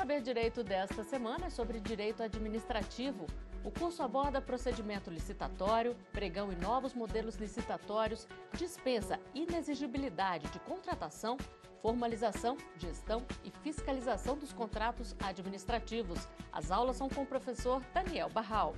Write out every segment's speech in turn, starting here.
Saber Direito desta semana é sobre direito administrativo. O curso aborda procedimento licitatório, pregão e novos modelos licitatórios, dispensa, inexigibilidade de contratação, formalização, gestão e fiscalização dos contratos administrativos. As aulas são com o professor Daniel Barral.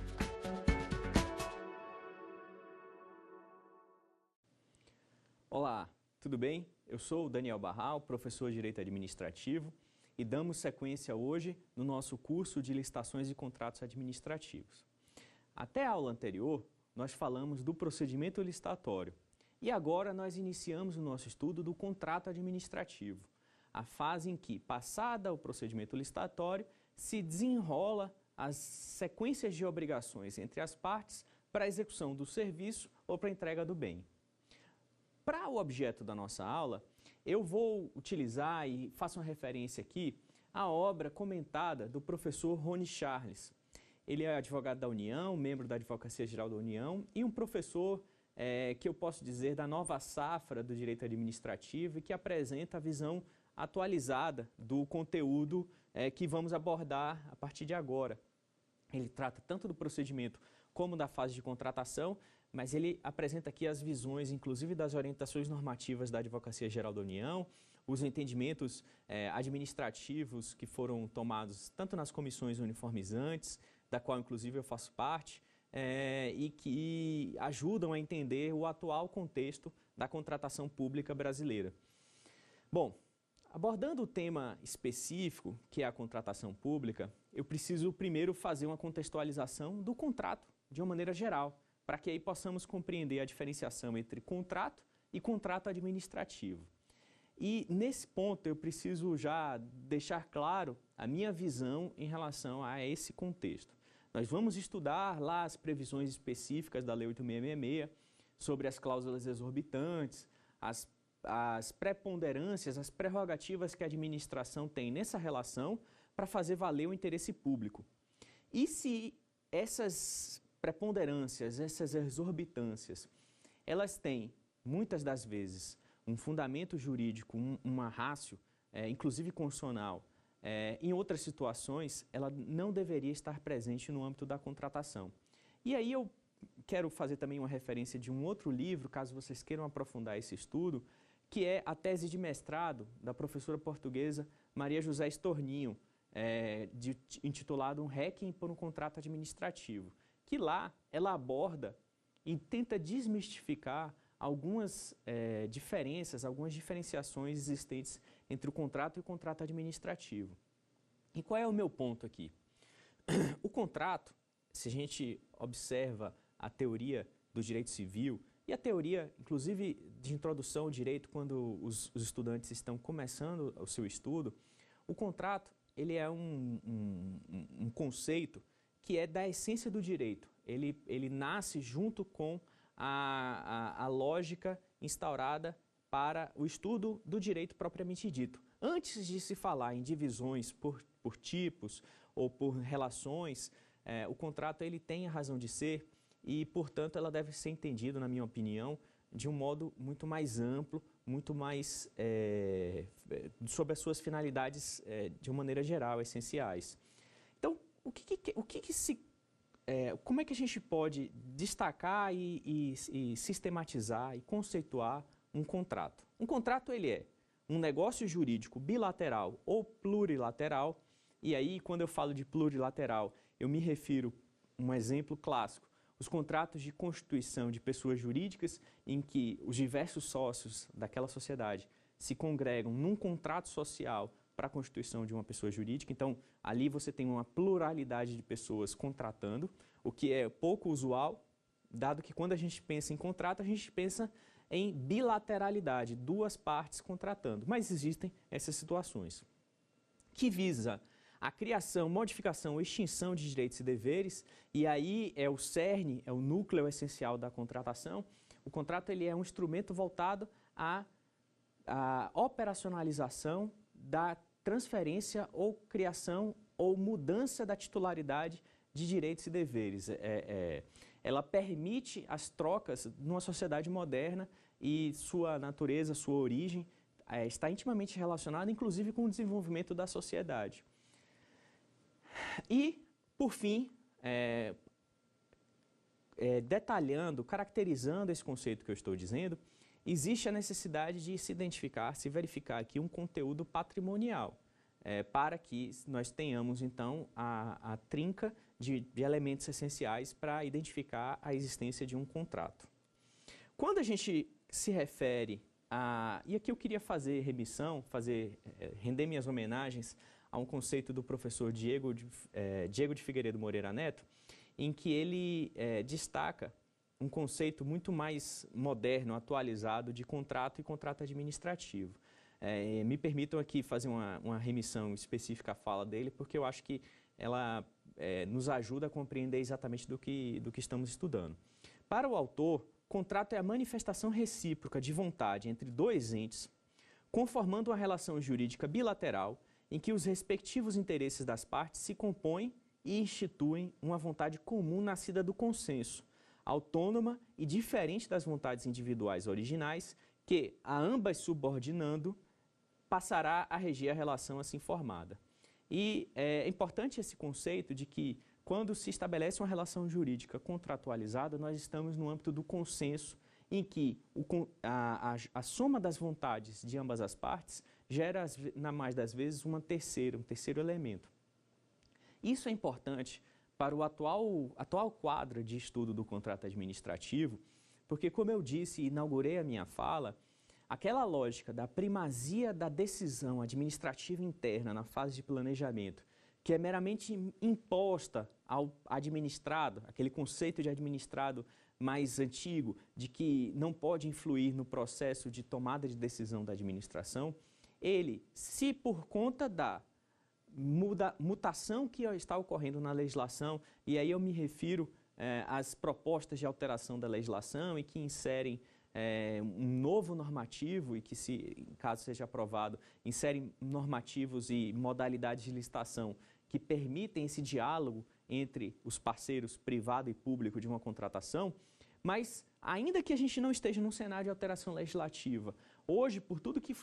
Olá, tudo bem? Eu sou o Daniel Barral, professor de Direito Administrativo, e damos sequência hoje no nosso curso de licitações e contratos administrativos. Até a aula anterior, nós falamos do procedimento licitatório e agora nós iniciamos o nosso estudo do contrato administrativo, a fase em que, passada o procedimento licitatório, se desenrola as sequências de obrigações entre as partes para a execução do serviço ou para a entrega do bem. Para o objeto da nossa aula, eu vou utilizar e faço uma referência aqui à obra comentada do professor Rony Charles. Ele é advogado da União, membro da Advocacia Geral da União e um professor que eu posso dizer da nova safra do direito administrativo e que apresenta a visão atualizada do conteúdo que vamos abordar a partir de agora. Ele trata tanto do procedimento como da fase de contratação, mas ele apresenta aqui as visões, inclusive das orientações normativas da Advocacia Geral da União, os entendimentos administrativos que foram tomados tanto nas comissões uniformizantes, da qual inclusive eu faço parte, e que ajudam a entender o atual contexto da contratação pública brasileira. Bom, abordando o tema específico, que é a contratação pública, eu preciso primeiro fazer uma contextualização do contrato de uma maneira geral, para que aí possamos compreender a diferenciação entre contrato e contrato administrativo. E nesse ponto eu preciso já deixar claro a minha visão em relação a esse contexto. Nós vamos estudar lá as previsões específicas da Lei 8666 sobre as cláusulas exorbitantes, as preponderâncias, as prerrogativas que a administração tem nessa relação para fazer valer o interesse público. E se essas preponderâncias, essas exorbitâncias, elas têm, muitas das vezes, um fundamento jurídico, uma ratio, inclusive constitucional, em outras situações, ela não deveria estar presente no âmbito da contratação. E aí eu quero fazer também uma referência de um outro livro, caso vocês queiram aprofundar esse estudo, que é a tese de mestrado da professora portuguesa Maria José Estorninho, intitulado Um Requiem por um Contrato Administrativo, que lá ela aborda e tenta desmistificar algumas diferenças, algumas diferenciações existentes entre o contrato e o contrato administrativo. E qual é o meu ponto aqui? O contrato, se a gente observa a teoria do direito civil e a teoria, inclusive, de introdução ao direito, quando os estudantes estão começando o seu estudo, o contrato ele é um conceito que é da essência do direito. Ele nasce junto com a lógica instaurada para o estudo do direito propriamente dito. Antes de se falar em divisões por tipos ou por relações, o contrato ele tem a razão de ser e, portanto, ela deve ser entendida, na minha opinião, de um modo muito mais amplo, muito mais sobre as suas finalidades de uma maneira geral, essenciais. Então, como é que a gente pode destacar e sistematizar e conceituar um contrato? Um contrato ele é um negócio jurídico bilateral ou plurilateral, e aí quando eu falo de plurilateral, eu me refiro a um exemplo clássico, os contratos de constituição de pessoas jurídicas em que os diversos sócios daquela sociedade se congregam num contrato social para a constituição de uma pessoa jurídica. Então, ali você tem uma pluralidade de pessoas contratando, o que é pouco usual, dado que quando a gente pensa em contrato, a gente pensa em bilateralidade, duas partes contratando. Mas existem essas situações, que visa a criação, modificação ou extinção de direitos e deveres, e aí é o cerne, é o núcleo essencial da contratação. O contrato ele é um instrumento voltado à operacionalização da transferência ou criação ou mudança da titularidade de direitos e deveres. Ela permite as trocas numa sociedade moderna e sua natureza, sua origem está intimamente relacionada, inclusive, com o desenvolvimento da sociedade. E, por fim, detalhando, caracterizando esse conceito que eu estou dizendo, existe a necessidade de se identificar, se verificar aqui um conteúdo patrimonial, para que nós tenhamos, então, a trinca de elementos essenciais para identificar a existência de um contrato. Quando a gente se refere a... E aqui eu queria fazer remissão, render minhas homenagens a um conceito do professor Diego de Figueiredo Moreira Neto, em que ele destaca um conceito muito mais moderno, atualizado de contrato e contrato administrativo. Me permitam aqui fazer uma remissão específica à fala dele, porque eu acho que ela nos ajuda a compreender exatamente do que estamos estudando. Para o autor, contrato é a manifestação recíproca de vontade entre dois entes, conformando uma relação jurídica bilateral em que os respectivos interesses das partes se compõem e instituem uma vontade comum nascida do consenso, autônoma e diferente das vontades individuais originais, que, a ambas subordinando, passará a reger a relação assim formada. E é importante esse conceito de que, quando se estabelece uma relação jurídica contratualizada, nós estamos no âmbito do consenso, em que a soma das vontades de ambas as partes gera, na mais das vezes, um terceiro elemento. Isso é importante para o atual quadro de estudo do contrato administrativo, porque, como eu disse e inaugurei a minha fala, aquela lógica da primazia da decisão administrativa interna na fase de planejamento, que é meramente imposta ao administrado, aquele conceito de administrado mais antigo, de que não pode influir no processo de tomada de decisão da administração, ele, se por conta da mutação que está ocorrendo na legislação, e aí eu me refiro às propostas de alteração da legislação e que inserem um novo normativo e que, caso seja aprovado, inserem normativos e modalidades de licitação que permitem esse diálogo entre os parceiros privado e público de uma contratação, mas ainda que a gente não esteja num cenário de alteração legislativa, hoje, por tudo que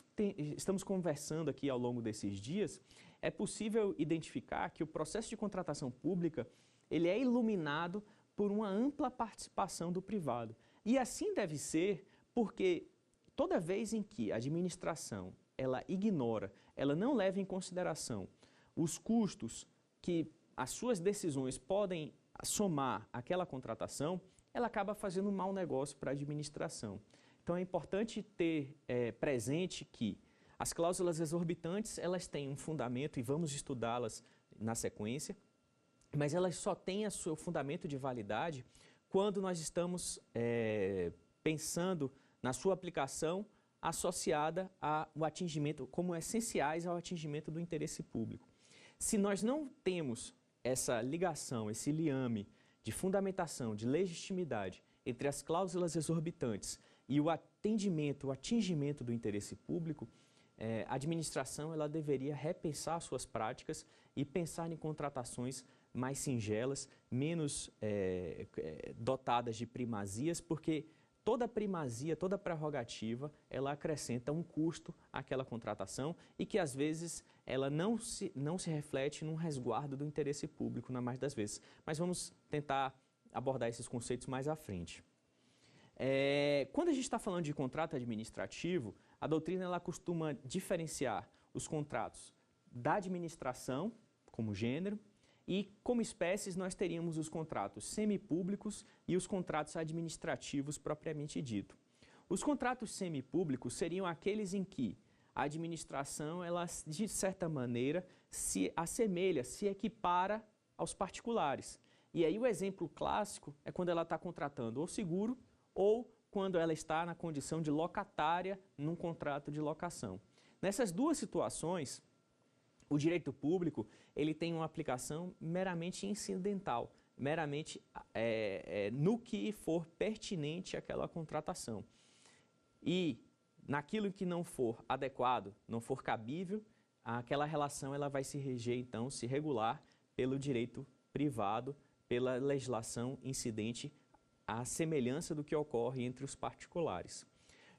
estamos conversando aqui ao longo desses dias, é possível identificar que o processo de contratação pública ele é iluminado por uma ampla participação do privado. E assim deve ser porque toda vez em que a administração ela ignora, ela não leva em consideração os custos que as suas decisões podem somar àquela contratação, ela acaba fazendo um mau negócio para a administração. Então é importante ter presente que as cláusulas exorbitantes, elas têm um fundamento e vamos estudá-las na sequência, mas elas só têm o seu fundamento de validade quando nós estamos pensando na sua aplicação associada ao atingimento, como essenciais ao atingimento do interesse público. Se nós não temos essa ligação, esse liame de fundamentação, de legitimidade entre as cláusulas exorbitantes e o atingimento do interesse público, a administração ela deveria repensar suas práticas e pensar em contratações mais singelas, menos dotadas de primazias, porque toda primazia, toda prerrogativa, ela acrescenta um custo àquela contratação e que, às vezes, ela não se reflete num resguardo do interesse público, na maioria das vezes. Mas vamos tentar abordar esses conceitos mais à frente. Quando a gente está falando de contrato administrativo, a doutrina ela costuma diferenciar os contratos da administração, como gênero, e como espécies nós teríamos os contratos semipúblicos e os contratos administrativos propriamente dito. Os contratos semipúblicos seriam aqueles em que a administração, ela, de certa maneira, se assemelha, se equipara aos particulares. E aí o exemplo clássico é quando ela está contratando ou seguro ou quando ela está na condição de locatária num contrato de locação. Nessas duas situações, o direito público ele tem uma aplicação meramente incidental, meramente no que for pertinente àquela contratação. E naquilo que não for adequado, não for cabível, aquela relação ela vai se reger, então, se regular pelo direito privado, pela legislação incidente à semelhança do que ocorre entre os particulares.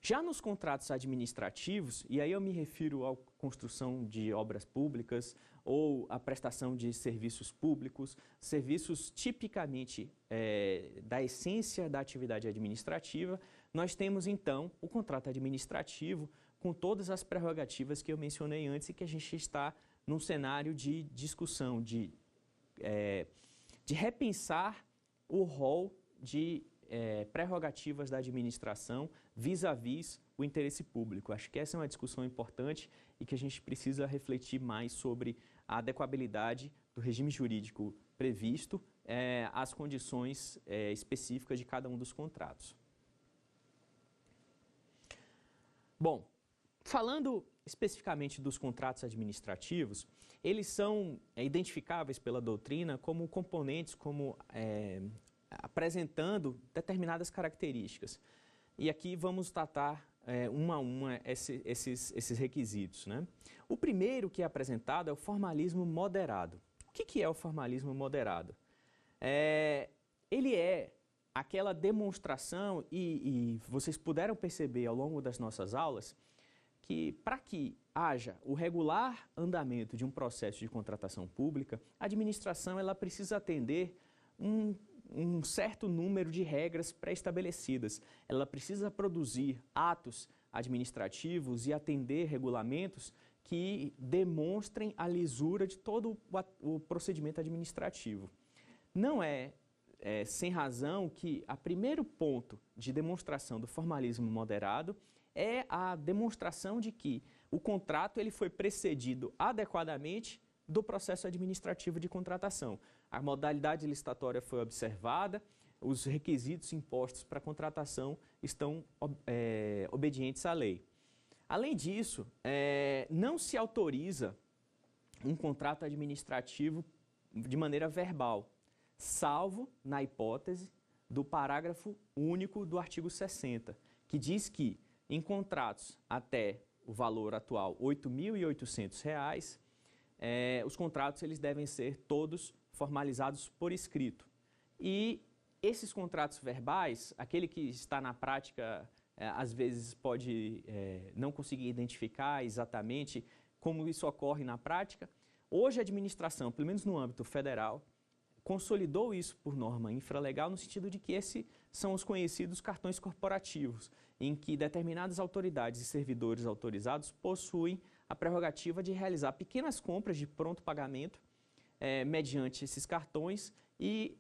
Já nos contratos administrativos, e aí eu me refiro à construção de obras públicas ou à prestação de serviços públicos, serviços tipicamente da essência da atividade administrativa, nós temos então o contrato administrativo com todas as prerrogativas que eu mencionei antes e que a gente está num cenário de discussão, de repensar o rol de prerrogativas da administração vis-à-vis o interesse público. Acho que essa é uma discussão importante e que a gente precisa refletir mais sobre a adequabilidade do regime jurídico previsto às condições específicas de cada um dos contratos. Bom, falando especificamente dos contratos administrativos, eles são identificáveis pela doutrina como componentes, apresentando determinadas características. E aqui vamos tratar uma a uma esses requisitos, né? O primeiro que é apresentado é o formalismo moderado. O que é o formalismo moderado? Ele é aquela demonstração, e vocês puderam perceber ao longo das nossas aulas, que para que haja o regular andamento de um processo de contratação pública, a administração ela precisa atender um certo número de regras pré-estabelecidas. Ela precisa produzir atos administrativos e atender regulamentos que demonstrem a lisura de todo o procedimento administrativo. Não é sem razão que o primeiro ponto de demonstração do formalismo moderado é a demonstração de que o contrato ele foi precedido adequadamente do processo administrativo de contratação. A modalidade licitatória foi observada, os requisitos impostos para a contratação estão obedientes à lei. Além disso, não se autoriza um contrato administrativo de maneira verbal, salvo na hipótese do parágrafo único do artigo 60, que diz que em contratos até o valor atual R$ 8.800, os contratos eles devem ser todos formalizados por escrito. E esses contratos verbais, aquele que está na prática, às vezes pode não conseguir identificar exatamente como isso ocorre na prática. Hoje a administração, pelo menos no âmbito federal, consolidou isso por norma infralegal no sentido de que esses são os conhecidos cartões corporativos, em que determinadas autoridades e servidores autorizados possuem a prerrogativa de realizar pequenas compras de pronto pagamento mediante esses cartões e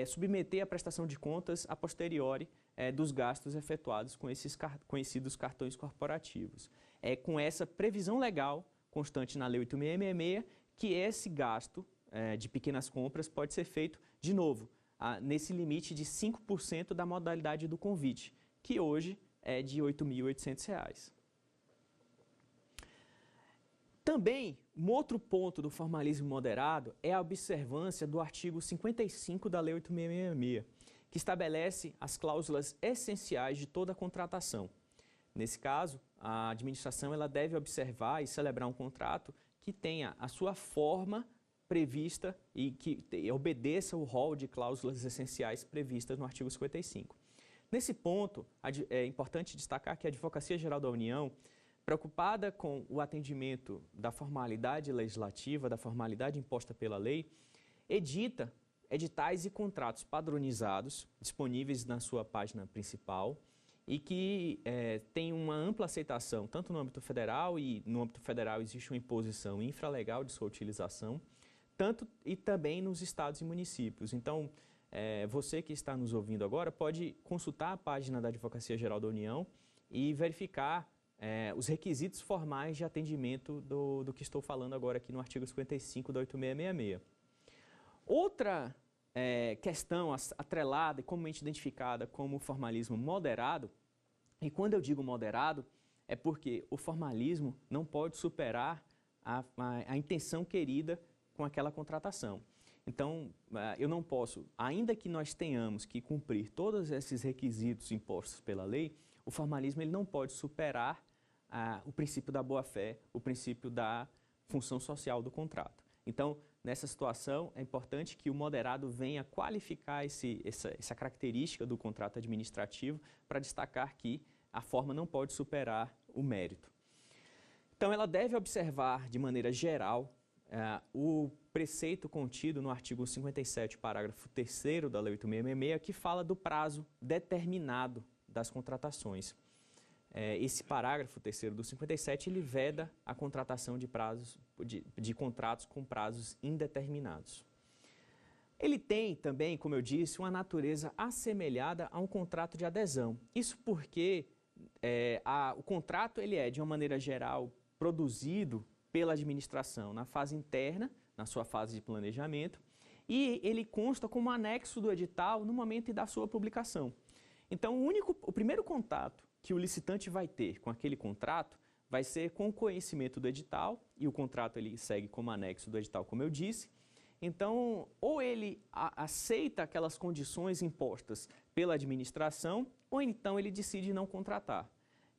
submeter a prestação de contas a posteriori dos gastos efetuados com esses conhecidos cartões corporativos. É com essa previsão legal constante na Lei 8.666 que esse gasto de pequenas compras pode ser feito, de novo, nesse limite de 5% da modalidade do convite, que hoje é de R$ 8.800. Também, um outro ponto do formalismo moderado é a observância do artigo 55 da Lei 8.666, que estabelece as cláusulas essenciais de toda a contratação. Nesse caso, a administração ela deve observar e celebrar um contrato que tenha a sua forma prevista e que obedeça o rol de cláusulas essenciais previstas no artigo 55. Nesse ponto, é importante destacar que a Advocacia Geral da União, preocupada com o atendimento da formalidade legislativa, da formalidade imposta pela lei, edita editais e contratos padronizados, disponíveis na sua página principal, e que tem uma ampla aceitação, tanto no âmbito federal, e no âmbito federal existe uma imposição infralegal de sua utilização, e também nos estados e municípios. Então, você que está nos ouvindo agora pode consultar a página da Advocacia Geral da União e verificar os requisitos formais de atendimento do que estou falando agora aqui no artigo 55 da 8666. Outra questão atrelada e comumente identificada como formalismo moderado, e quando eu digo moderado, é porque o formalismo não pode superar a intenção querida com aquela contratação. Então, eu não posso, ainda que nós tenhamos que cumprir todos esses requisitos impostos pela lei, o formalismo ele não pode superar o princípio da boa-fé, o princípio da função social do contrato. Então, nessa situação, é importante que o moderado venha qualificar essa característica do contrato administrativo para destacar que a forma não pode superar o mérito. Então, ela deve observar de maneira geral o preceito contido no artigo 57, parágrafo 3º da Lei 8.666, que fala do prazo determinado das contratações. Esse parágrafo 3º do 57, ele veda a contratação de contratos com prazos indeterminados. Ele tem também, como eu disse, uma natureza assemelhada a um contrato de adesão. Isso porque o contrato ele é, de uma maneira geral, produzido pela administração na fase interna, na sua fase de planejamento, e ele consta como anexo do edital no momento da sua publicação. Então, o primeiro contato que o licitante vai ter com aquele contrato vai ser com o conhecimento do edital, e o contrato ele segue como anexo do edital, como eu disse. Então, ou ele aceita aquelas condições impostas pela administração, ou então ele decide não contratar.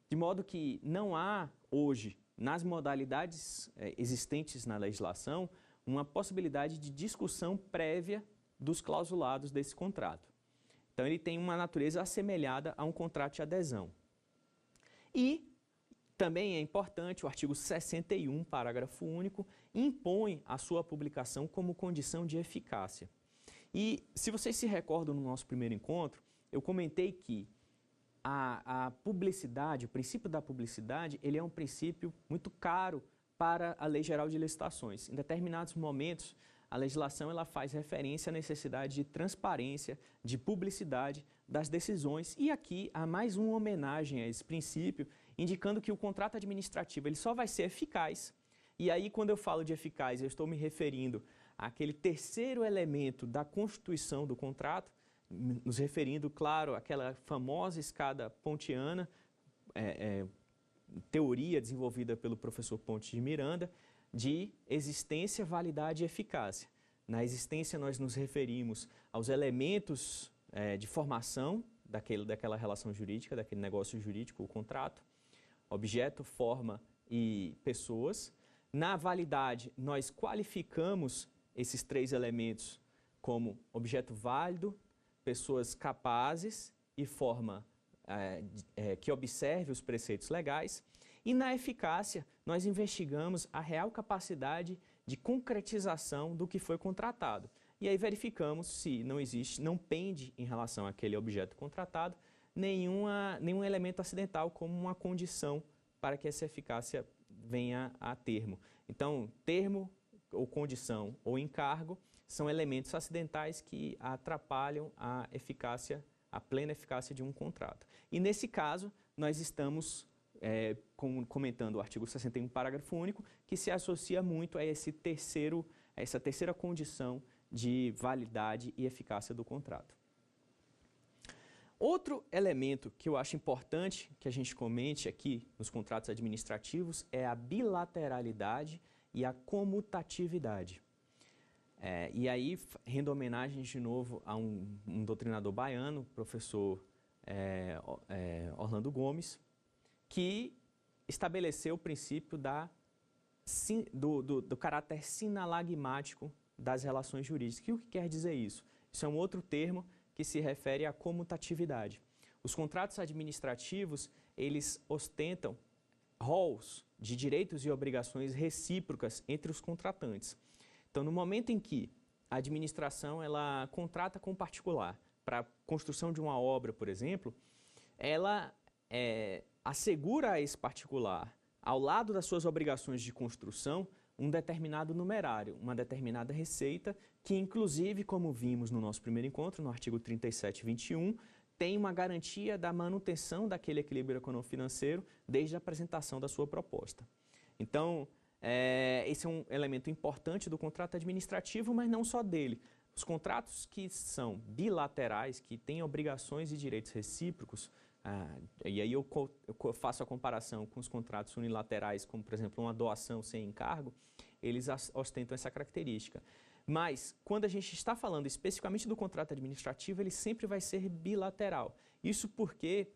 De modo que não há hoje, nas modalidades existentes na legislação, uma possibilidade de discussão prévia dos clausulados desse contrato. Então, ele tem uma natureza assemelhada a um contrato de adesão. E também é importante, o artigo 61, parágrafo único, impõe a sua publicação como condição de eficácia. E, se vocês se recordam no nosso primeiro encontro, eu comentei que a publicidade, o princípio da publicidade, ele é um princípio muito caro para a Lei Geral de Licitações. Em determinados momentos, a legislação ela faz referência à necessidade de transparência, de publicidade das decisões. E aqui há mais uma homenagem a esse princípio, indicando que o contrato administrativo ele só vai ser eficaz. E aí, quando eu falo de eficaz, eu estou me referindo àquele terceiro elemento da constituição do contrato, nos referindo, claro, àquela famosa escada pontiana, teoria desenvolvida pelo professor Pontes de Miranda, de existência, validade e eficácia. Na existência, nós nos referimos aos elementos de formação daquela relação jurídica, daquele negócio jurídico, o contrato, objeto, forma e pessoas. Na validade, nós qualificamos esses três elementos como objeto válido, pessoas capazes e forma que observe os preceitos legais. E na eficácia, nós investigamos a real capacidade de concretização do que foi contratado. E aí verificamos se não pende em relação àquele objeto contratado nenhum elemento acidental como uma condição para que essa eficácia venha a termo. Então, termo ou condição ou encargo são elementos acidentais que atrapalham a eficácia, a plena eficácia de um contrato. E nesse caso, nós estamos comentando o artigo 61, parágrafo único, que se associa muito a essa terceira condição de validade e eficácia do contrato. Outro elemento que eu acho importante que a gente comente aqui nos contratos administrativos é a bilateralidade e a comutatividade. E aí, rendo homenagem de novo a um doutrinador baiano, professor Orlando Gomes, que estabeleceu o princípio do caráter sinalagmático das relações jurídicas. E o que quer dizer isso? Isso é um outro termo que se refere à comutatividade. Os contratos administrativos, eles ostentam rolos de direitos e obrigações recíprocas entre os contratantes. Então, no momento em que a administração ela contrata com um particular para a construção de uma obra, por exemplo, ela assegura a esse particular, ao lado das suas obrigações de construção, um determinado numerário, uma determinada receita, que inclusive, como vimos no nosso primeiro encontro, no artigo 37.21, tem uma garantia da manutenção daquele equilíbrio econômico-financeiro desde a apresentação da sua proposta. Então, esse é um elemento importante do contrato administrativo, mas não só dele. Os contratos que são bilaterais, que têm obrigações e direitos recíprocos, e aí eu faço a comparação com os contratos unilaterais, como, por exemplo, uma doação sem encargo, eles ostentam essa característica. Mas, quando a gente está falando especificamente do contrato administrativo, ele sempre vai ser bilateral. Isso porque,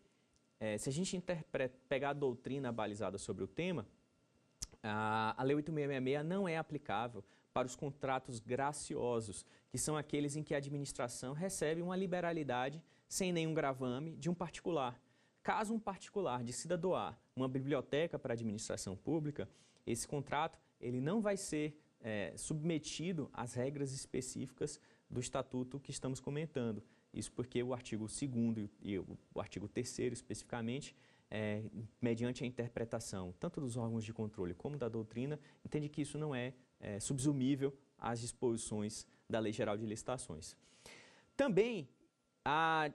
se a gente pegar a doutrina balizada sobre o tema, a Lei 8.666 não é aplicável para os contratos graciosos, que são aqueles em que a administração recebe uma liberalidade sem nenhum gravame de um particular. caso um particular decida doar uma biblioteca para a administração pública, esse contrato ele não vai ser submetido às regras específicas do estatuto que estamos comentando. Isso porque o artigo 2º e o artigo 3º especificamente, mediante a interpretação tanto dos órgãos de controle como da doutrina, entende que isso não é subsumível às disposições da Lei Geral de Licitações. Também,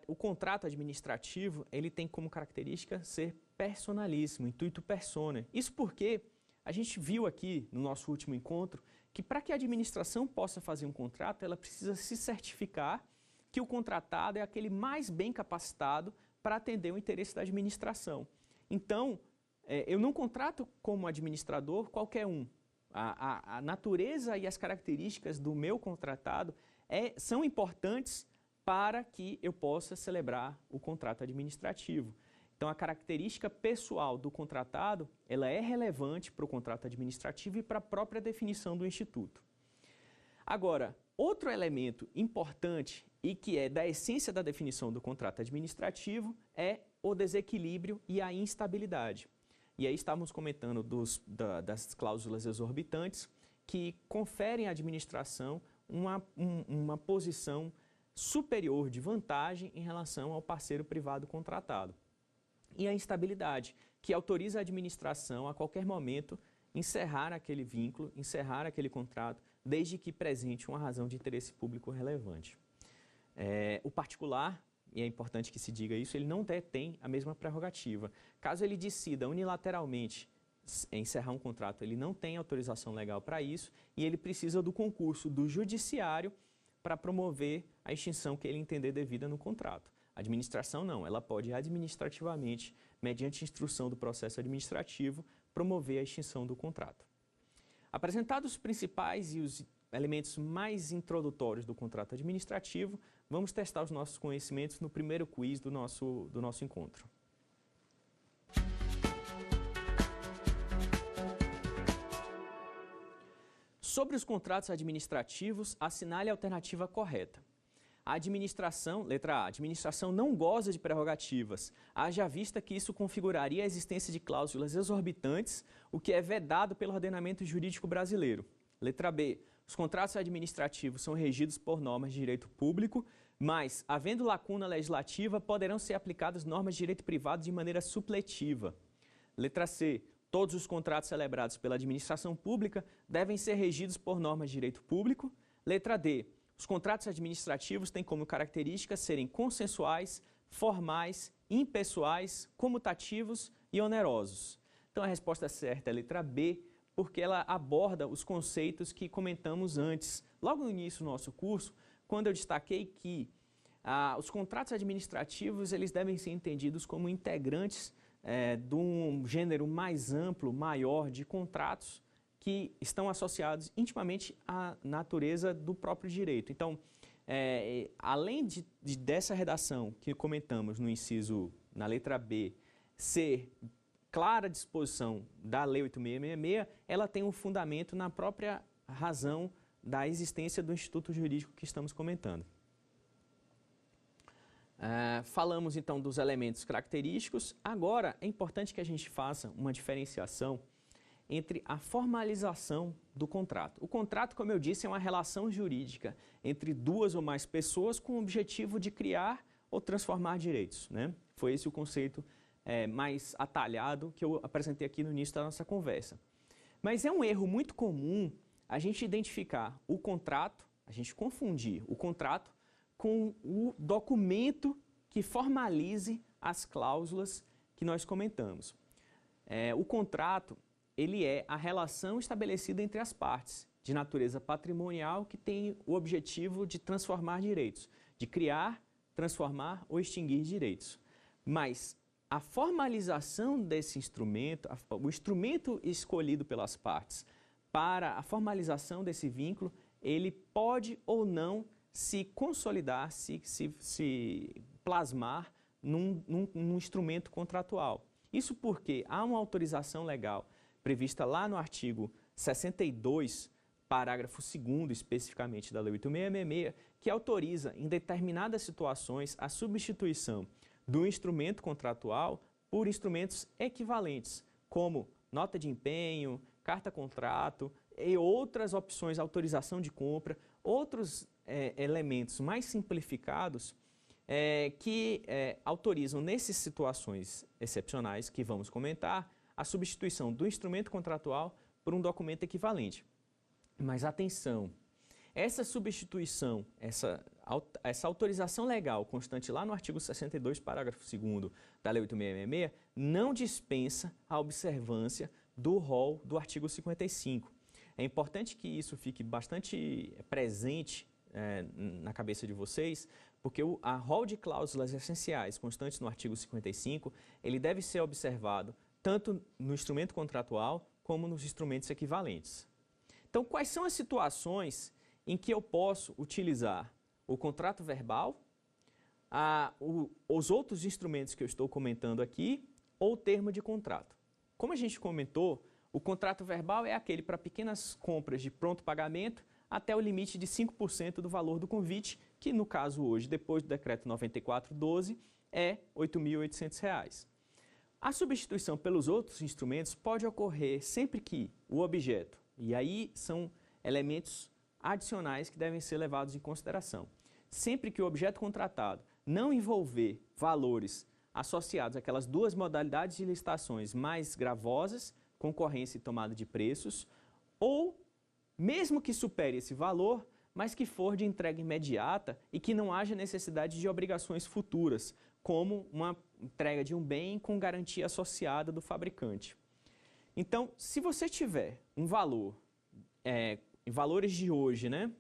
o contrato administrativo ele tem como característica ser personalíssimo, intuito personae. Isso porque a gente viu aqui no nosso último encontro que para que a administração possa fazer um contrato, ela precisa se certificar que o contratado é aquele mais bem capacitado para atender o interesse da administração. Então, eu não contrato como administrador qualquer um. A natureza e as características do meu contratado são importantes para que eu possa celebrar o contrato administrativo. Então, a característica pessoal do contratado, ela é relevante para o contrato administrativo e para a própria definição do Instituto. Agora, outro elemento importante e que é da essência da definição do contrato administrativo é o desequilíbrio e a instabilidade. E aí estávamos comentando das cláusulas exorbitantes que conferem à administração uma posição superior de vantagem em relação ao parceiro privado contratado. E a instabilidade, que autoriza a administração a qualquer momento encerrar aquele vínculo, encerrar aquele contrato, desde que presente uma razão de interesse público relevante. O particular, e é importante que se diga isso, ele não tem a mesma prerrogativa. Caso ele decida unilateralmente encerrar um contrato, ele não tem autorização legal para isso e ele precisa do concurso do judiciário para promover a extinção que ele entender devida no contrato. A administração não, ela pode administrativamente, mediante instrução do processo administrativo, promover a extinção do contrato. Apresentados os principais e os elementos mais introdutórios do contrato administrativo, vamos testar os nossos conhecimentos no primeiro quiz do nosso encontro. Sobre os contratos administrativos, assinale a alternativa correta. A administração, letra A, a administração não goza de prerrogativas, haja vista que isso configuraria a existência de cláusulas exorbitantes, o que é vedado pelo ordenamento jurídico brasileiro. Letra B, os contratos administrativos são regidos por normas de direito público, mas, havendo lacuna legislativa, poderão ser aplicadas normas de direito privado de maneira supletiva. Letra C, todos os contratos celebrados pela administração pública devem ser regidos por normas de direito público. Letra D, os contratos administrativos têm como características serem consensuais, formais, impessoais, comutativos e onerosos. Então a resposta certa é a letra B, porque ela aborda os conceitos que comentamos antes. Logo no início do nosso curso, quando eu destaquei que os contratos administrativos eles devem ser entendidos como integrantes de um gênero mais amplo, maior de contratos que estão associados intimamente à natureza do próprio direito. Então, além dessa redação que comentamos no inciso, na letra B, ser clara disposição da Lei 8.666, ela tem um fundamento na própria razão da existência do Instituto Jurídico que estamos comentando. Falamos então dos elementos característicos. Agora é importante que a gente faça uma diferenciação entre a formalização do contrato. O contrato, como eu disse, é uma relação jurídica entre duas ou mais pessoas com o objetivo de criar ou transformar direitos, né? Foi esse o conceito mais atalhado que eu apresentei aqui no início da nossa conversa. Mas é um erro muito comum a gente identificar o contrato, a gente confundir o contrato com o documento que formalize as cláusulas que nós comentamos. O contrato, ele é a relação estabelecida entre as partes, de natureza patrimonial, que tem o objetivo de transformar direitos, de criar, transformar ou extinguir direitos. Mas a formalização desse instrumento, o instrumento escolhido pelas partes para a formalização desse vínculo, ele pode ou não se consolidar, se plasmar num instrumento contratual. Isso porque há uma autorização legal prevista lá no artigo 62, parágrafo 2º, especificamente da Lei 8.666, que autoriza, em determinadas situações, a substituição do instrumento contratual por instrumentos equivalentes, como nota de empenho, carta-contrato e outras opções, autorização de compra, outros elementos mais simplificados que autorizam, nessas situações excepcionais que vamos comentar, a substituição do instrumento contratual por um documento equivalente. Mas atenção, essa substituição, essa autorização legal constante lá no artigo 62, parágrafo 2º da Lei 8.666, não dispensa a observância do rol do artigo 55. É importante que isso fique bastante presente na cabeça de vocês, porque a rol de cláusulas essenciais constantes no artigo 55, ele deve ser observado tanto no instrumento contratual como nos instrumentos equivalentes. Então, quais são as situações em que eu posso utilizar o contrato verbal, os outros instrumentos que eu estou comentando aqui, ou o termo de contrato? Como a gente comentou, o contrato verbal é aquele para pequenas compras de pronto pagamento até o limite de 5% do valor do convite, que no caso hoje, depois do decreto 94/12, é R$ 8.800. A substituição pelos outros instrumentos pode ocorrer sempre que o objeto, e aí são elementos adicionais que devem ser levados em consideração, sempre que o objeto contratado não envolver valores associados àquelas duas modalidades de licitações mais gravosas, concorrência e tomada de preços, ou mesmo que supere esse valor, mas que for de entrega imediata e que não haja necessidade de obrigações futuras, como uma entrega de um bem com garantia associada do fabricante. Então, se você tiver um valor, em valores de hoje, né,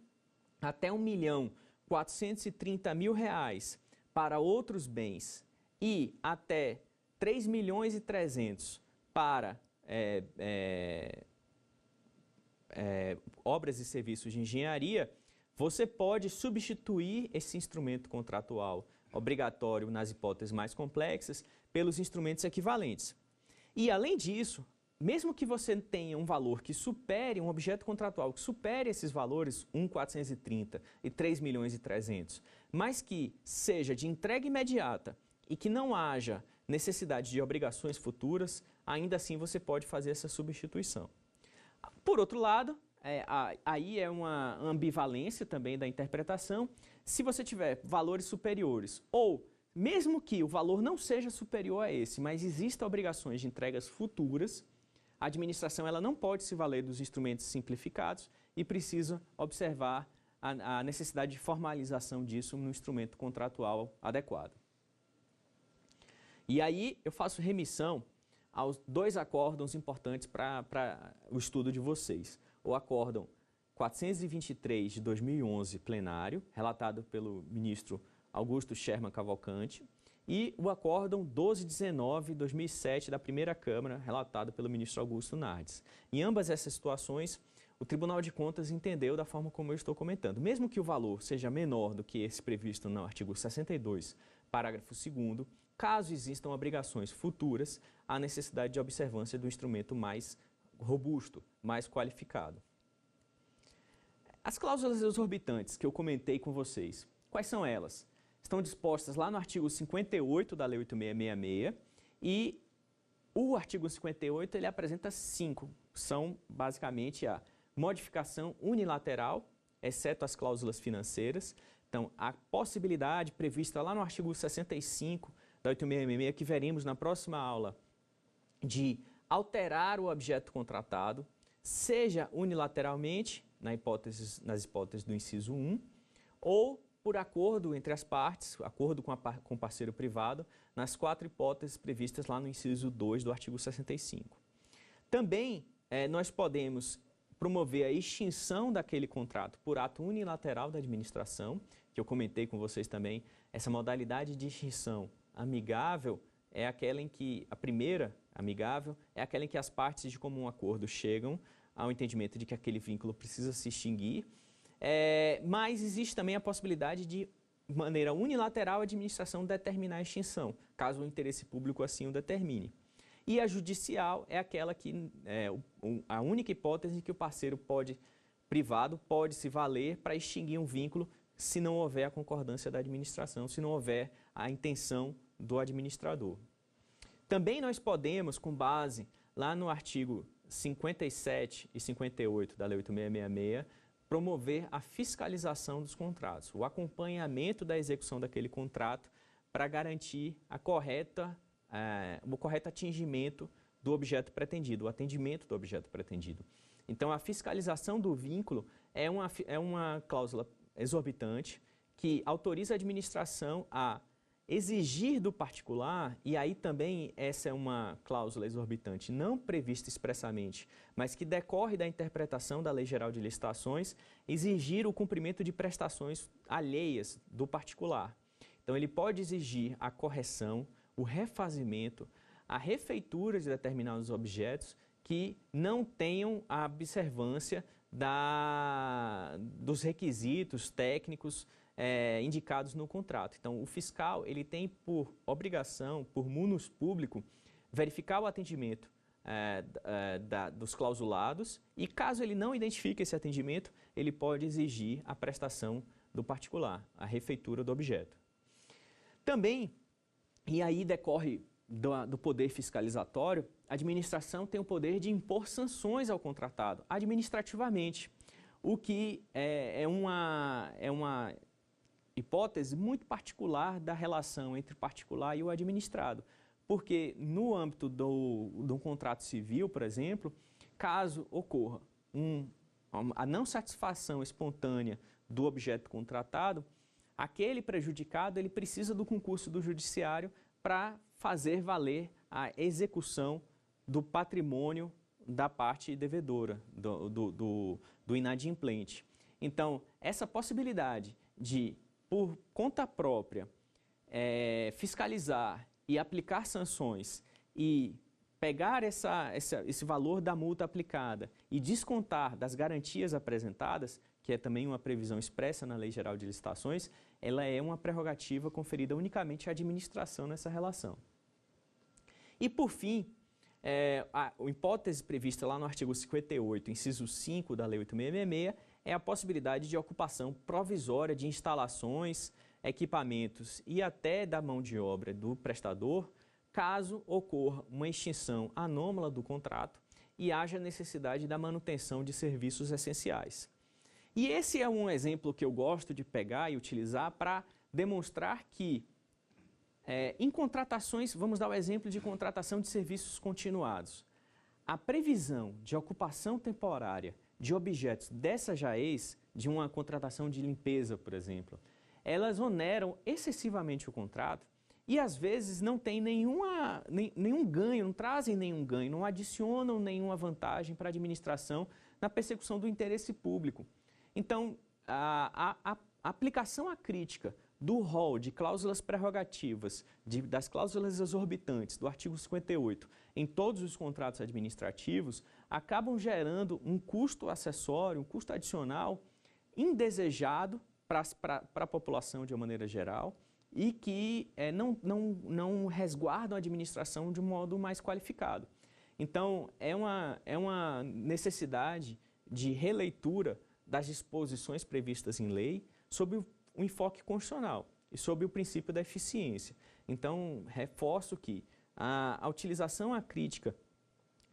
até R$ 1.430.000 para outros bens e até R$ 3.300.000 para obras e serviços de engenharia, você pode substituir esse instrumento contratual obrigatório nas hipóteses mais complexas pelos instrumentos equivalentes. E, além disso, mesmo que você tenha um valor que supere, um objeto contratual que supere esses valores, 1.430 e 3.300.000, mas que seja de entrega imediata e que não haja necessidade de obrigações futuras, ainda assim você pode fazer essa substituição. Por outro lado, aí é uma ambivalência também da interpretação. Se você tiver valores superiores ou mesmo que o valor não seja superior a esse, mas existam obrigações de entregas futuras, a administração ela não pode se valer dos instrumentos simplificados e precisa observar a necessidade de formalização disso no instrumento contratual adequado. E aí eu faço remissão aos dois acórdãos importantes para o estudo de vocês. O acórdão 423 de 2011, plenário, relatado pelo ministro Augusto Scherman Cavalcante, e o acórdão 1219 de 2007 da primeira Câmara, relatado pelo ministro Augusto Nardes. Em ambas essas situações, o Tribunal de Contas entendeu da forma como eu estou comentando. Mesmo que o valor seja menor do que esse previsto no artigo 62, parágrafo 2º, caso existam obrigações futuras, há necessidade de observância do instrumento mais robusto, mais qualificado. As cláusulas exorbitantes que eu comentei com vocês, quais são elas? Estão dispostas lá no artigo 58 da Lei 8.666 e o artigo 58 ele apresenta 5. São basicamente a modificação unilateral, exceto as cláusulas financeiras. Então, a possibilidade prevista lá no artigo 65 da 8.666, que veremos na próxima aula, de alterar o objeto contratado, seja unilateralmente, nas hipóteses do inciso 1, ou por acordo entre as partes, acordo com o parceiro privado, nas 4 hipóteses previstas lá no inciso 2 do artigo 65. Também nós podemos promover a extinção daquele contrato por ato unilateral da administração, que eu comentei com vocês também. Essa modalidade de extinção amigável é aquela em que, a primeira amigável, é aquela em que as partes de comum acordo chegam ao entendimento de que aquele vínculo precisa se extinguir, mas existe também a possibilidade de maneira unilateral a administração determinar a extinção, caso o interesse público assim o determine. E a judicial é aquela que a única hipótese que o parceiro privado pode se valer para extinguir um vínculo se não houver a concordância da administração, se não houver a intenção do administrador. Também nós podemos, com base lá no artigo 57 e 58 da Lei 8666, promover a fiscalização dos contratos, o acompanhamento da execução daquele contrato para garantir o correto atingimento do objeto pretendido, o atendimento do objeto pretendido. Então, a fiscalização do vínculo é uma cláusula exorbitante que autoriza a administração a exigir do particular, e aí também essa é uma cláusula exorbitante não prevista expressamente, mas que decorre da interpretação da Lei Geral de Licitações, exigir o cumprimento de prestações alheias do particular. Então, ele pode exigir a correção, o refazimento, a refeitura de determinados objetos que não tenham a observância dos requisitos técnicos indicados no contrato. Então, o fiscal ele tem por obrigação, por munus público, verificar o atendimento dos clausulados e, caso ele não identifique esse atendimento, ele pode exigir a prestação do particular, a refeitura do objeto. Também, e aí decorre do poder fiscalizatório, a administração tem o poder de impor sanções ao contratado, administrativamente, o que é uma hipótese muito particular da relação entre o particular e o administrado, porque no âmbito do contrato civil, por exemplo, caso ocorra a não satisfação espontânea do objeto contratado, aquele prejudicado ele precisa do concurso do judiciário para fazer valer a execução do patrimônio da parte devedora, do inadimplente. Então, essa possibilidade de, por conta própria, fiscalizar e aplicar sanções e pegar esse valor da multa aplicada e descontar das garantias apresentadas, que é também uma previsão expressa na Lei Geral de Licitações, ela é uma prerrogativa conferida unicamente à administração nessa relação. E, por fim, a hipótese prevista lá no artigo 58, inciso 5 da Lei 8666, é a possibilidade de ocupação provisória de instalações, equipamentos e até da mão de obra do prestador, caso ocorra uma extinção anômala do contrato e haja necessidade da manutenção de serviços essenciais. E esse é um exemplo que eu gosto de pegar e utilizar para demonstrar que em contratações, vamos dar o exemplo de contratação de serviços continuados. A previsão de ocupação temporária de objetos dessa jaez, de uma contratação de limpeza, por exemplo, elas oneram excessivamente o contrato e às vezes não tem nenhum ganho, não trazem nenhum ganho, não adicionam nenhuma vantagem para a administração na persecução do interesse público. Então, a aplicação acrítica do rol de cláusulas prerrogativas, das cláusulas exorbitantes do artigo 58 em todos os contratos administrativos, acabam gerando um custo acessório, um custo adicional indesejado para a população de uma maneira geral e que não resguardam a administração de um modo mais qualificado. Então, é uma necessidade de releitura das disposições previstas em lei sob o enfoque constitucional e sob o princípio da eficiência. Então, reforço que a utilização acrítica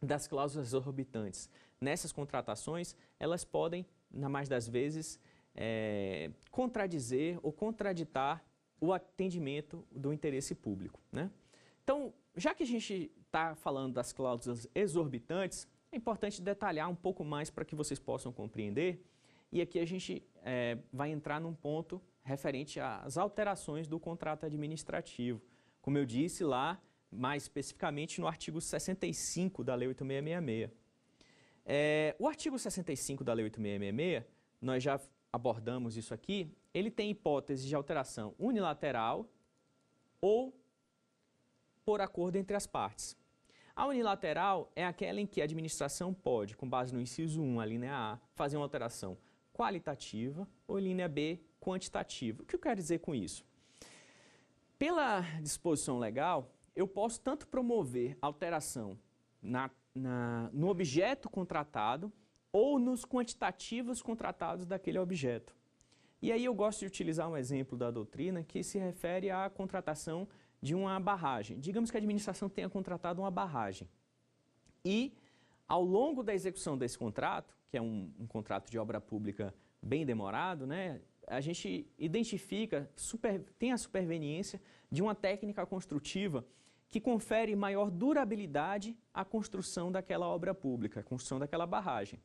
das cláusulas exorbitantes nessas contratações, elas podem, na mais das vezes, contradizer ou contraditar o atendimento do interesse público, né? Então, já que a gente está falando das cláusulas exorbitantes, é importante detalhar um pouco mais para que vocês possam compreender. E aqui a gente vai entrar num ponto referente às alterações do contrato administrativo. Como eu disse lá, mais especificamente no artigo 65 da Lei 8666. O artigo 65 da Lei 8666, nós já abordamos isso aqui, ele tem hipótese de alteração unilateral ou por acordo entre as partes. A unilateral é aquela em que a administração pode, com base no inciso 1, a linha A, fazer uma alteração qualitativa ou linha B, quantitativa. O que eu quero dizer com isso? Pela disposição legal, eu posso tanto promover alteração no objeto contratado ou nos quantitativos contratados daquele objeto. E aí eu gosto de utilizar um exemplo da doutrina que se refere à contratação de uma barragem. Digamos que a administração tenha contratado uma barragem. E, ao longo da execução desse contrato, que é um contrato de obra pública bem demorado, né, a gente identifica, tem a superveniência de uma técnica construtiva que confere maior durabilidade à construção daquela obra pública, à construção daquela barragem.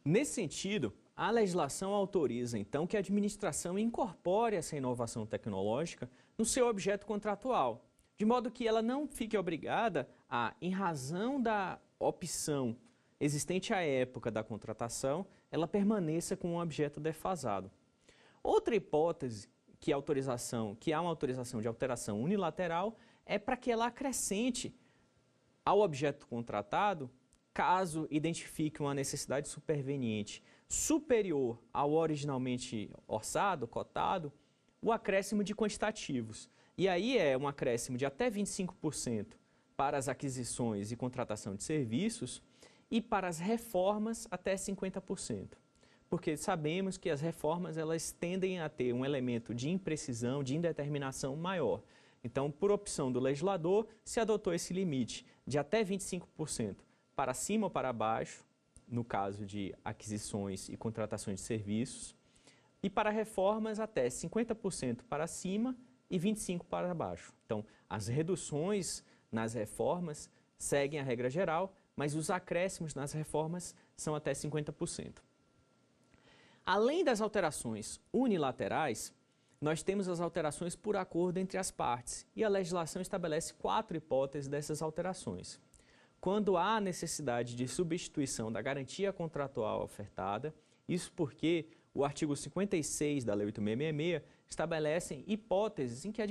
Nesse sentido, a legislação autoriza, então, que a administração incorpore essa inovação tecnológica no seu objeto contratual, de modo que ela não fique obrigada a, em razão da opção existente à época da contratação, ela permaneça com um objeto defasado. Outra hipótese que há uma autorização de alteração unilateral é para que ela acrescente ao objeto contratado, caso identifique uma necessidade superveniente superior ao originalmente orçado, cotado, o acréscimo de quantitativos. E aí é um acréscimo de até 25% para as aquisições e contratação de serviços e para as reformas até 50%. Porque sabemos que as reformas elas tendem a ter um elemento de imprecisão, de indeterminação maior. Então, por opção do legislador, se adotou esse limite de até 25% para cima ou para baixo, no caso de aquisições e contratações de serviços, e para reformas até 50% para cima e 25% para baixo. Então, as reduções nas reformas seguem a regra geral, mas os acréscimos nas reformas são até 50%. Além das alterações unilaterais, nós temos as alterações por acordo entre as partes, e a legislação estabelece 4 hipóteses dessas alterações. Quando há necessidade de substituição da garantia contratual ofertada, isso porque o artigo 56 da Lei 8.666 estabelece hipóteses em que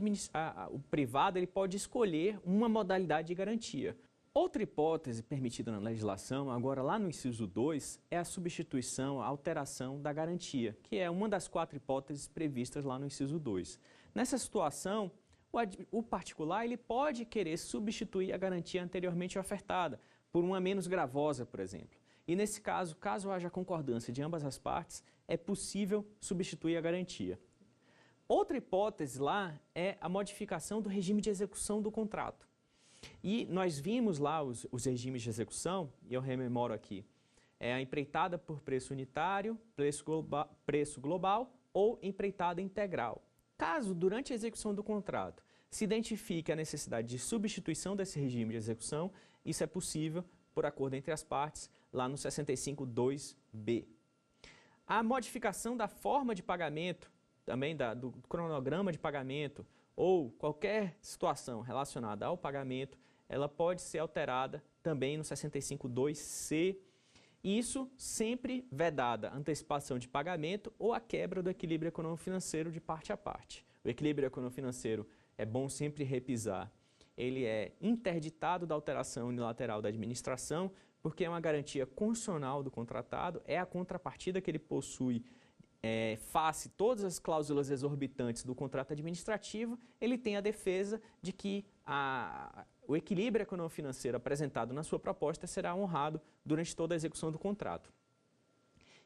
o privado ele pode escolher uma modalidade de garantia. Outra hipótese permitida na legislação, agora lá no inciso 2, é a substituição, a alteração da garantia, que é uma das 4 hipóteses previstas lá no inciso 2. Nessa situação, o particular ele pode querer substituir a garantia anteriormente ofertada por uma menos gravosa, por exemplo. E nesse caso, caso haja concordância de ambas as partes, é possível substituir a garantia. Outra hipótese lá é a modificação do regime de execução do contrato. E nós vimos lá os regimes de execução, e eu rememoro aqui, é a empreitada por preço unitário, preço global ou empreitada integral. Caso, durante a execução do contrato, se identifique a necessidade de substituição desse regime de execução, isso é possível por acordo entre as partes, lá no 65.2b. A modificação da forma de pagamento, também do cronograma de pagamento, ou qualquer situação relacionada ao pagamento, ela pode ser alterada também no 65.2c, isso sempre vedada a antecipação de pagamento ou a quebra do equilíbrio econômico-financeiro de parte a parte. O equilíbrio econômico-financeiro é bom sempre repisar. Ele é interditado da alteração unilateral da administração, porque é uma garantia constitucional do contratado, é a contrapartida que ele possui face todas as cláusulas exorbitantes do contrato administrativo, ele tem a defesa de que o equilíbrio econômico-financeiro apresentado na sua proposta será honrado durante toda a execução do contrato.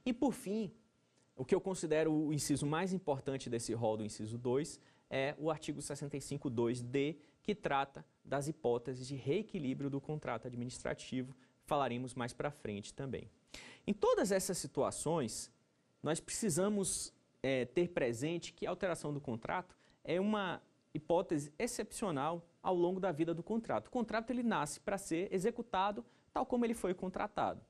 E, por fim, o que eu considero o inciso mais importante desse rol do inciso 2 é o artigo 65.2d, que trata das hipóteses de reequilíbrio do contrato administrativo. Falaremos mais para frente também. Em todas essas situações, nós precisamos ter presente que a alteração do contrato é uma hipótese excepcional ao longo da vida do contrato. O contrato ele nasce para ser executado tal como ele foi contratado.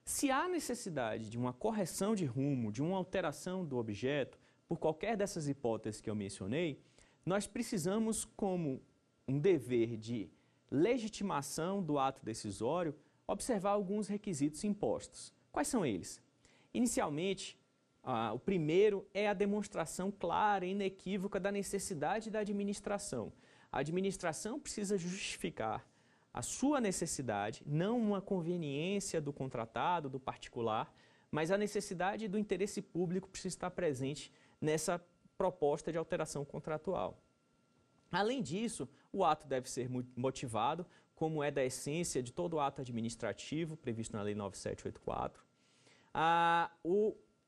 Se há necessidade de uma correção de rumo, de uma alteração do objeto, por qualquer dessas hipóteses que eu mencionei, nós precisamos, como um dever de legitimação do ato decisório, observar alguns requisitos impostos. Quais são eles? Inicialmente, o primeiro é a demonstração clara e inequívoca da necessidade da administração. A administração precisa justificar a sua necessidade, não uma conveniência do contratado, do particular, mas a necessidade do interesse público precisa estar presente nessa proposta de alteração contratual. Além disso, o ato deve ser motivado, como é da essência de todo ato administrativo previsto na Lei 9784.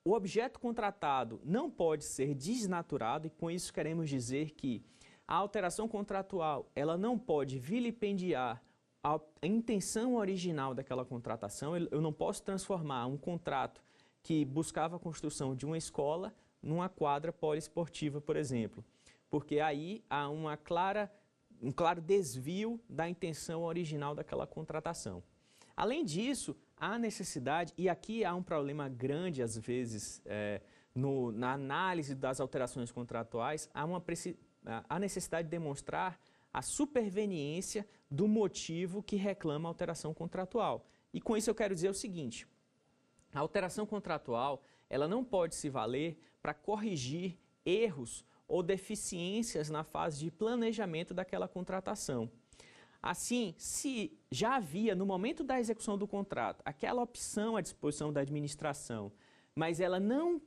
O objeto contratado não pode ser desnaturado, e com isso queremos dizer que a alteração contratual ela não pode vilipendiar a intenção original daquela contratação. Eu não posso transformar um contrato que buscava a construção de uma escola numa quadra poliesportiva, por exemplo, porque aí há um claro desvio da intenção original daquela contratação. Além disso, há necessidade, e aqui há um problema grande às vezes na análise das alterações contratuais, há necessidade de demonstrar a superveniência do motivo que reclama a alteração contratual. E com isso eu quero dizer o seguinte: a alteração contratual ela não pode se valer para corrigir erros ou deficiências na fase de planejamento daquela contratação. Assim, se já havia no momento da execução do contrato aquela opção à disposição da administração, mas ela não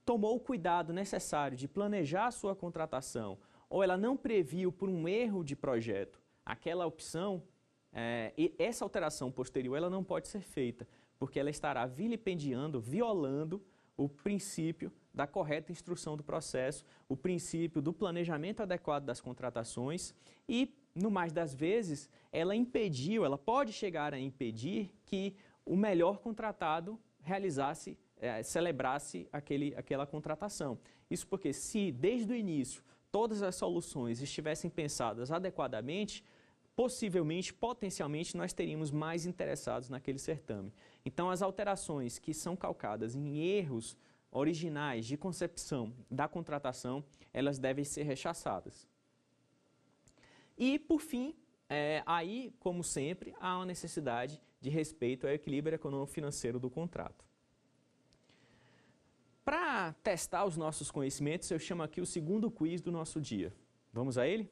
tomou o cuidado necessário de planejar a sua contratação, ou ela não previu por um erro de projeto aquela opção, essa alteração posterior ela não pode ser feita, porque ela estará vilipendiando, violando o princípio da correta instrução do processo, o princípio do planejamento adequado das contratações e, no mais das vezes, ela pode chegar a impedir que o melhor contratado celebrasse aquela contratação. Isso porque se desde o início todas as soluções estivessem pensadas adequadamente, possivelmente, potencialmente, nós teríamos mais interessados naquele certame. Então, as alterações que são calcadas em erros originais de concepção da contratação, elas devem ser rechaçadas. E, por fim, aí, como sempre, há uma necessidade de respeito ao equilíbrio econômico-financeiro do contrato. Para testar os nossos conhecimentos, eu chamo aqui o segundo quiz do nosso dia. Vamos a ele?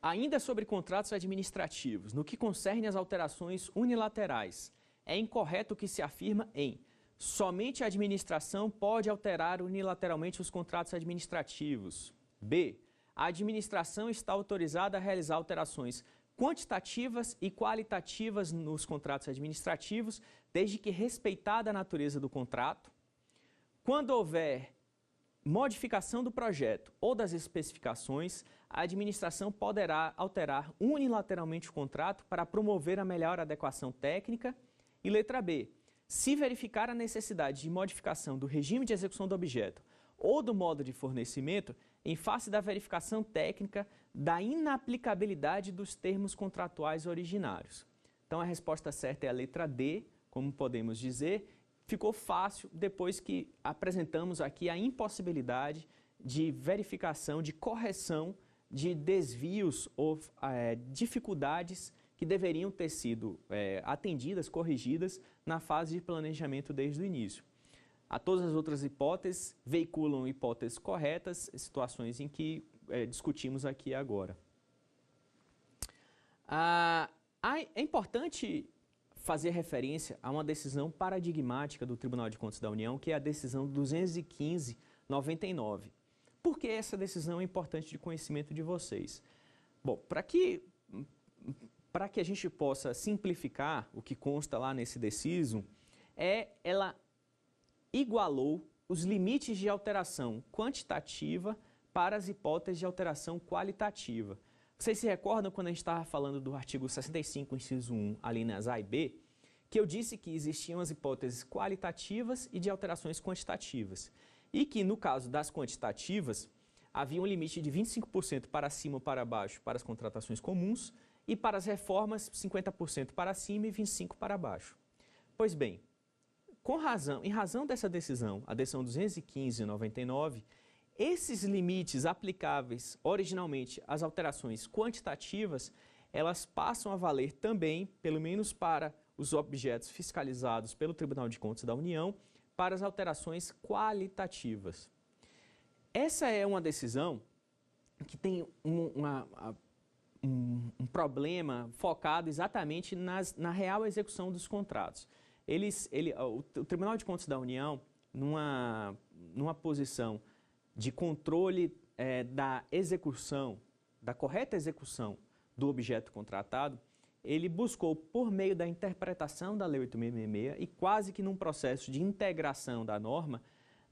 Ainda sobre contratos administrativos, no que concerne às alterações unilaterais, é incorreto que se afirma em: somente a administração pode alterar unilateralmente os contratos administrativos. B. A administração está autorizada a realizar alterações quantitativas e qualitativas nos contratos administrativos, desde que respeitada a natureza do contrato. Quando houver modificação do projeto ou das especificações, a administração poderá alterar unilateralmente o contrato para promover a melhor adequação técnica. E letra B. Se verificar a necessidade de modificação do regime de execução do objeto ou do modo de fornecimento, em face da verificação técnica da inaplicabilidade dos termos contratuais originários. Então, a resposta certa é a letra D, como podemos dizer. Ficou fácil depois que apresentamos aqui a impossibilidade de verificação, de correção de desvios ou dificuldades que deveriam ter sido atendidas, corrigidas na fase de planejamento desde o início. A todas as outras hipóteses veiculam hipóteses corretas, situações em que discutimos aqui agora. É importante fazer referência a uma decisão paradigmática do Tribunal de Contas da União, que é a decisão 215/99. Por que essa decisão é importante de conhecimento de vocês? Bom, para que a gente possa simplificar o que consta lá nesse deciso, ela igualou os limites de alteração quantitativa para as hipóteses de alteração qualitativa. Vocês se recordam quando a gente estava falando do artigo 65, inciso 1, alíneas A e B, que eu disse que existiam as hipóteses qualitativas e de alterações quantitativas, e que no caso das quantitativas havia um limite de 25% para cima ou para baixo para as contratações comuns e para as reformas 50% para cima e 25% para baixo. Pois bem, em razão dessa decisão, a decisão 215/99, esses limites aplicáveis originalmente às alterações quantitativas, elas passam a valer também, pelo menos para os objetos fiscalizados pelo Tribunal de Contas da União, para as alterações qualitativas. Essa é uma decisão que tem um problema focado exatamente na real execução dos contratos. O Tribunal de Contas da União, numa posição de controle da execução, da correta execução do objeto contratado, ele buscou, por meio da interpretação da Lei 8.666 e quase que num processo de integração da norma,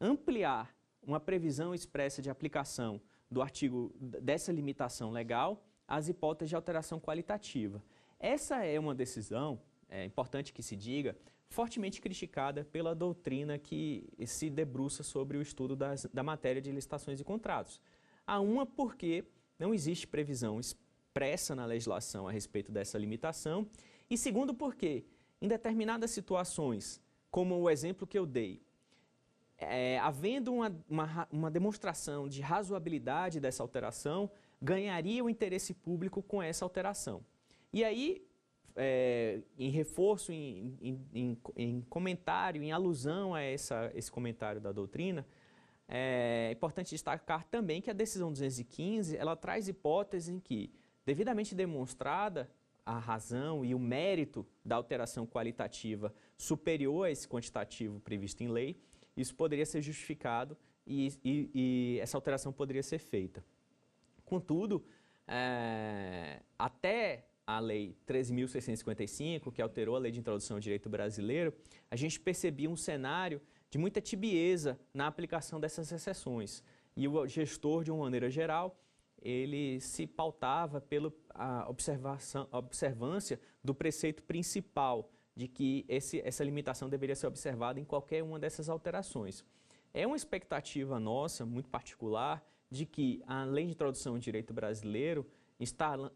ampliar uma previsão expressa de aplicação do artigo dessa limitação legal às hipóteses de alteração qualitativa. Essa é uma decisão, é importante que se diga, fortemente criticada pela doutrina que se debruça sobre o estudo da matéria de licitações e contratos. A uma porque não existe previsão expressa na legislação a respeito dessa limitação, e segundo porque, em determinadas situações, como o exemplo que eu dei, havendo uma demonstração de razoabilidade dessa alteração, ganharia o interesse público com essa alteração. E aí, em reforço, em comentário, em alusão a esse comentário da doutrina, é importante destacar também que a decisão 215, ela traz hipóteses em que, devidamente demonstrada a razão e o mérito da alteração qualitativa superior a esse quantitativo previsto em lei, isso poderia ser justificado e essa alteração poderia ser feita. Contudo, até a Lei 13.655, que alterou a Lei de Introdução ao Direito Brasileiro, a gente percebia um cenário de muita tibieza na aplicação dessas exceções. E o gestor, de uma maneira geral, ele se pautava pela observância do preceito principal, de que essa limitação deveria ser observada em qualquer uma dessas alterações. É uma expectativa nossa, muito particular, de que a Lei de Introdução ao Direito Brasileiro,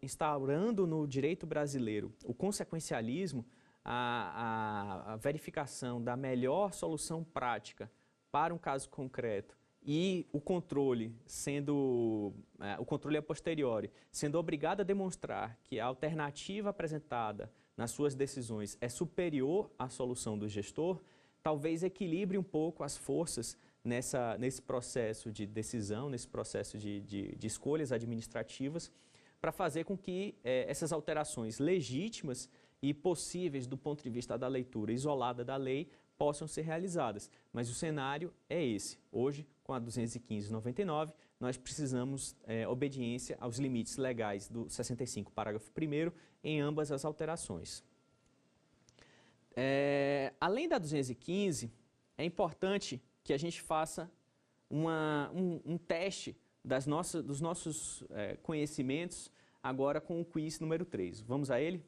instaurando no direito brasileiro o consequencialismo, a verificação da melhor solução prática para um caso concreto e o controle a posteriori, sendo obrigado a demonstrar que a alternativa apresentada nas suas decisões é superior à solução do gestor, talvez equilibre um pouco as forças nesse processo de decisão, nesse processo de escolhas administrativas, para fazer com que essas alterações legítimas e possíveis do ponto de vista da leitura isolada da lei possam ser realizadas. Mas o cenário é esse. Hoje, com a 215/99, nós precisamos obediência aos limites legais do 65, parágrafo 1º, em ambas as alterações. Além da 215, é importante que a gente faça um teste dos nossos conhecimentos agora com o quiz número 3. Vamos a ele?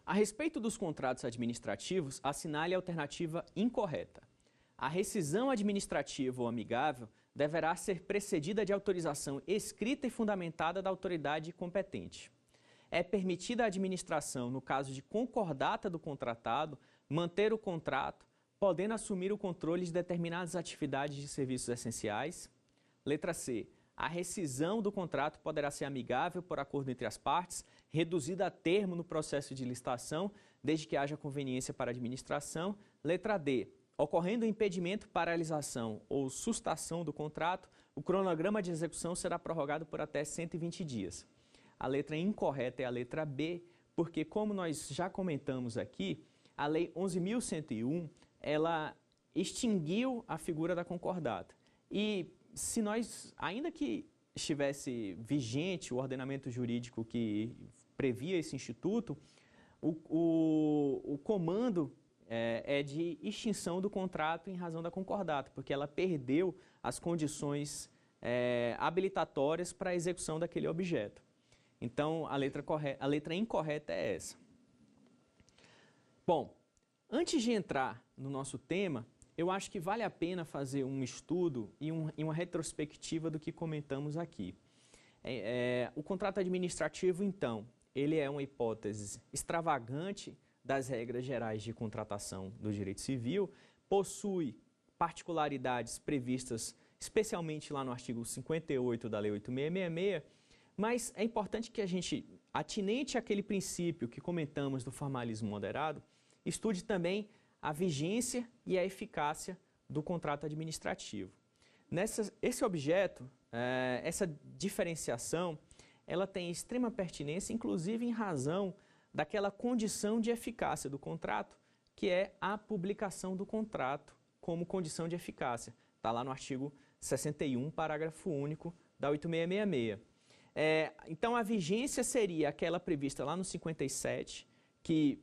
A respeito dos contratos administrativos, assinale a alternativa incorreta. A rescisão administrativa ou amigável deverá ser precedida de autorização escrita e fundamentada da autoridade competente. É permitida à administração, no caso de concordata do contratado, manter o contrato, podendo assumir o controle de determinadas atividades de serviços essenciais. Letra C. A rescisão do contrato poderá ser amigável por acordo entre as partes, reduzida a termo no processo de licitação, desde que haja conveniência para a administração. Letra D. Ocorrendo impedimento, paralisação ou sustação do contrato, o cronograma de execução será prorrogado por até 120 dias. A letra incorreta é a letra B, porque, como nós já comentamos aqui, a Lei 11.101, ela extinguiu a figura da concordata. E se nós, ainda que estivesse vigente o ordenamento jurídico que previa esse instituto, o comando é de extinção do contrato em razão da concordata, porque ela perdeu as condições habilitatórias para a execução daquele objeto. Então, a letra incorreta é essa. Bom, antes de entrar no nosso tema, eu acho que vale a pena fazer um estudo e uma retrospectiva do que comentamos aqui. O contrato administrativo, então, ele é uma hipótese extravagante das regras gerais de contratação do direito civil, possui particularidades previstas especialmente lá no artigo 58 da Lei 8.666, mas é importante que a gente, atinente àquele princípio que comentamos do formalismo moderado, estude também a vigência e a eficácia do contrato administrativo. Esse objeto, essa diferenciação, ela tem extrema pertinência, inclusive em razão daquela condição de eficácia do contrato, que é a publicação do contrato como condição de eficácia. Está lá no artigo 61, parágrafo único da 8666. Então, a vigência seria aquela prevista lá no 57, que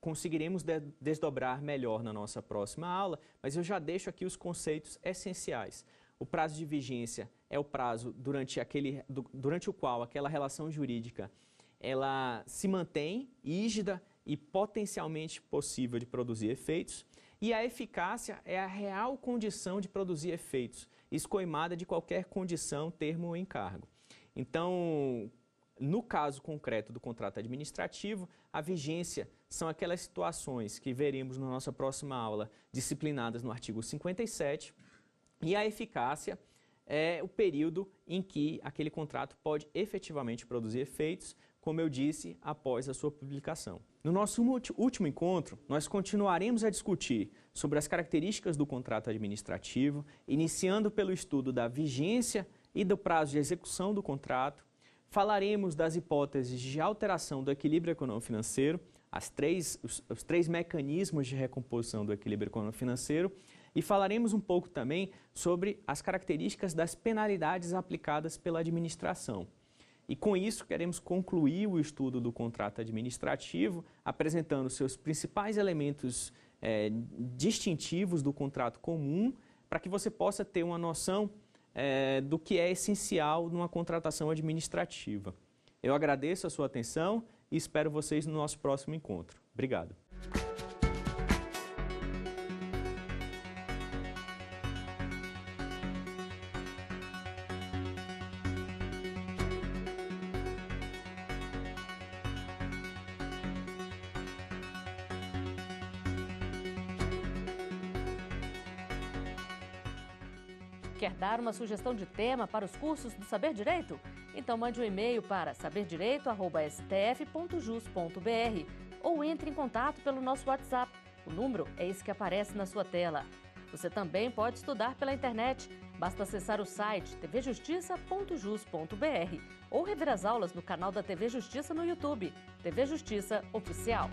conseguiremos desdobrar melhor na nossa próxima aula, mas eu já deixo aqui os conceitos essenciais. O prazo de vigência é o prazo durante o qual aquela relação jurídica ela se mantém rígida e potencialmente possível de produzir efeitos, e a eficácia é a real condição de produzir efeitos, escoimada de qualquer condição, termo ou encargo. Então, no caso concreto do contrato administrativo, a vigência são aquelas situações que veremos na nossa próxima aula, disciplinadas no artigo 57, e a eficácia é o período em que aquele contrato pode efetivamente produzir efeitos, como eu disse, após a sua publicação. No nosso último encontro, nós continuaremos a discutir sobre as características do contrato administrativo, iniciando pelo estudo da vigência e do prazo de execução do contrato. Falaremos das hipóteses de alteração do equilíbrio econômico-financeiro, os três mecanismos de recomposição do equilíbrio econômico-financeiro, e falaremos um pouco também sobre as características das penalidades aplicadas pela administração. E com isso queremos concluir o estudo do contrato administrativo, apresentando seus principais elementos distintivos do contrato comum, para que você possa ter uma noção do que é essencial numa contratação administrativa. Eu agradeço a sua atenção e espero vocês no nosso próximo encontro. Obrigado. Quer dar uma sugestão de tema para os cursos do Saber Direito? Então mande um e-mail para saberdireito@stf.jus.br ou entre em contato pelo nosso WhatsApp. O número é esse que aparece na sua tela. Você também pode estudar pela internet. Basta acessar o site tvjustiça.jus.br ou rever as aulas no canal da TV Justiça no YouTube, TV Justiça Oficial.